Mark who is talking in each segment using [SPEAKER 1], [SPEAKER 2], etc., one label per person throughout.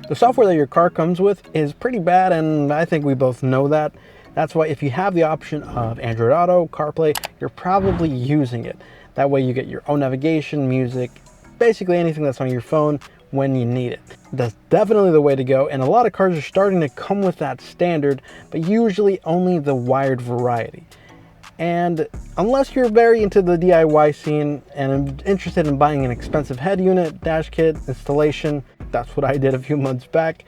[SPEAKER 1] The software that your car comes with is pretty bad, and I think we both know that. That's why if you have the option of Android Auto, CarPlay, you're probably using it. That way you get your own navigation, music, basically anything that's on your phone when you need it. That's definitely the way to go, and a lot of cars are starting to come with that standard, but usually only the wired variety. And unless you're very into the DIY scene and interested in buying an expensive head unit, dash kit, installation, that's what I did a few months back,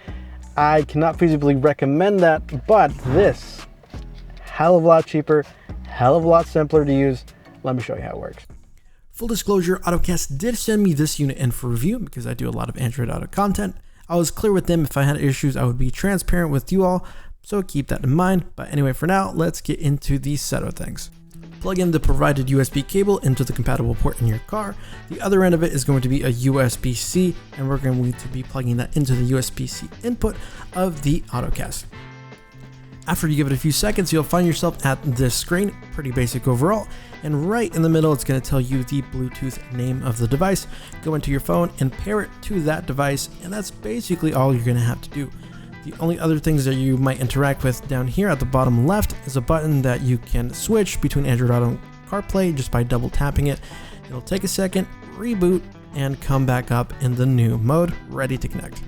[SPEAKER 1] I cannot feasibly recommend that, but this, hell of a lot cheaper, hell of a lot simpler to use. Let me show you how it works. Full disclosure, Ottocast did send me this unit in for review because I do a lot of Android Auto content. I was clear with them. If I had issues, I would be transparent with you all, so keep that in mind. But anyway, for now, let's get into the setup of things. Plug in the provided USB cable into the compatible port in your car. The other end of it is going to be a USB-C, and we're going to be plugging that into the USB-C input of the Ottocast. After you give it a few seconds, you'll find yourself at this screen, pretty basic overall, and right in the middle, it's going to tell you the Bluetooth name of the device. Go into your phone and pair it to that device, and that's basically all you're going to have to do. The only other things that you might interact with down here at the bottom left is a button that you can switch between Android Auto and CarPlay just by double tapping it. It'll take a second, reboot, and come back up in the new mode, ready to connect.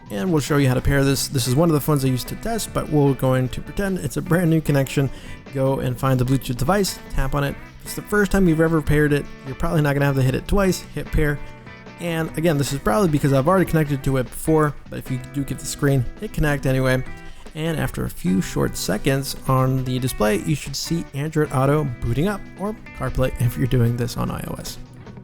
[SPEAKER 1] And we'll show you how to pair this. This is one of the phones I used to test, but we're going to pretend it's a brand new connection. Go and find the Bluetooth device, tap on it. If it's the first time you've ever paired it, you're probably not gonna have to hit it twice, hit pair. And again, this is probably because I've already connected to it before, but if you do get the screen, hit connect anyway. And after a few short seconds on the display, you should see Android Auto booting up, or CarPlay if you're doing this on iOS.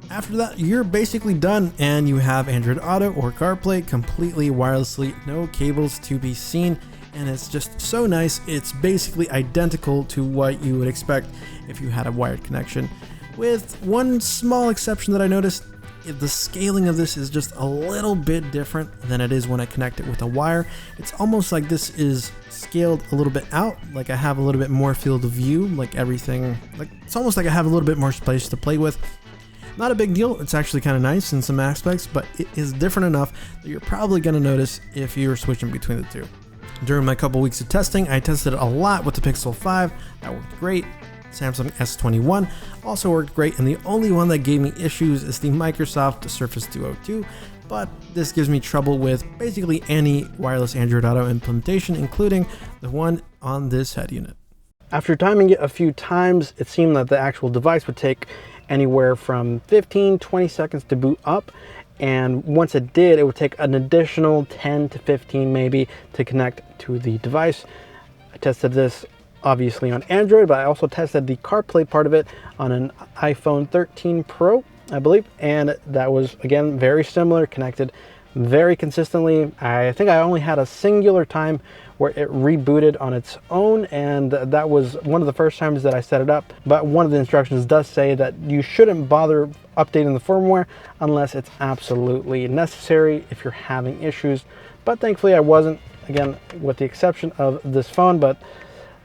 [SPEAKER 1] After that, you're basically done and you have Android Auto or CarPlay completely wirelessly, no cables to be seen, and it's just so nice. It's basically identical to what you would expect if you had a wired connection, with one small exception that I noticed. The scaling of this is just a little bit different than it is when I connect it with a wire. It's almost like this is scaled a little bit out, like I have a little bit more field of view, like everything, like it's almost like I have a little bit more space to play with. Not a big deal, it's actually kind of nice in some aspects, but it is different enough that you're probably going to notice if you're switching between the two. During my couple weeks of testing, I tested it a lot with the Pixel 5, that worked great. Samsung S21 also worked great, and the only one that gave me issues is the Microsoft Surface Duo 2, but this gives me trouble with basically any wireless Android Auto implementation, including the one on this head unit. After timing it a few times, it seemed that the actual device would take anywhere from 15-20 seconds to boot up, and once it did, it would take an additional 10 to 15 maybe to connect to the device. I tested this obviously on Android, but I also tested the CarPlay part of it on an iPhone 13 Pro, I believe, and that was again very similar, connected very consistently. I think I only had a singular time where it rebooted on its own, and that was one of the first times that I set it up. But one of the instructions does say that you shouldn't bother updating the firmware unless it's absolutely necessary if you're having issues. But thankfully I wasn't, again, with the exception of this phone, but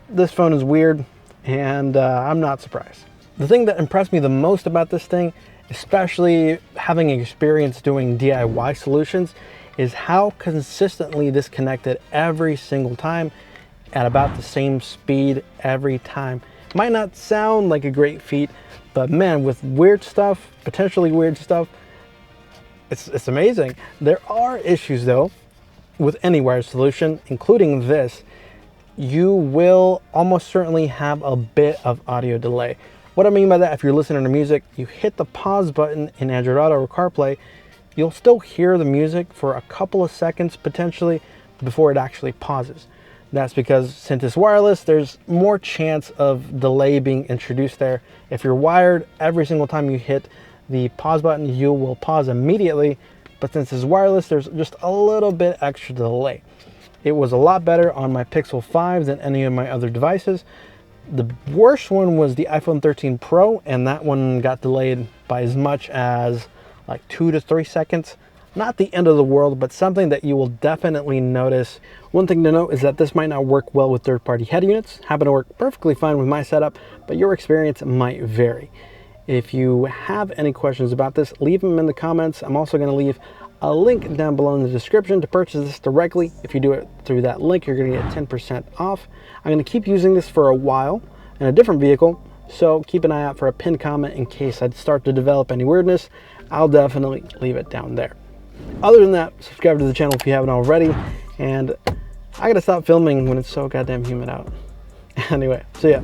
[SPEAKER 1] this phone is weird, and I'm not surprised. The thing that impressed me the most about this thing, especially having experience doing DIY solutions, is how consistently this connected every single time at about the same speed every time. Might not sound like a great feat, but man, with weird stuff, potentially weird stuff, it's amazing. There are issues though with any wired solution, including this. You will almost certainly have a bit of audio delay. What I mean by that, if you're listening to music, you hit the pause button in Android Auto or CarPlay, you'll still hear the music for a couple of seconds potentially before it actually pauses. That's because since it's wireless, there's more chance of delay being introduced there. If you're wired, every single time you hit the pause button, you will pause immediately. But since it's wireless, there's just a little bit extra delay. It was a lot better on my Pixel 5 than any of my other devices. The worst one was the iPhone 13 Pro, and that one got delayed by as much as like 2 to 3 seconds. Not the end of the world, but something that you will definitely notice. One thing to note is that this might not work well with third-party head units. Happen to work perfectly fine with my setup, but your experience might vary. If you have any questions about this, leave them in the comments. I'm also going to leave a link down below in the description to purchase this directly. If you do it through that link, you're going to get 10% off. I'm going to keep using this for a while in a different vehicle, so keep an eye out for a pinned comment in case I start to develop any weirdness. I'll definitely leave it down there. Other than that, subscribe to the channel if you haven't already, and I gotta stop filming when it's so goddamn humid out. Anyway, see ya.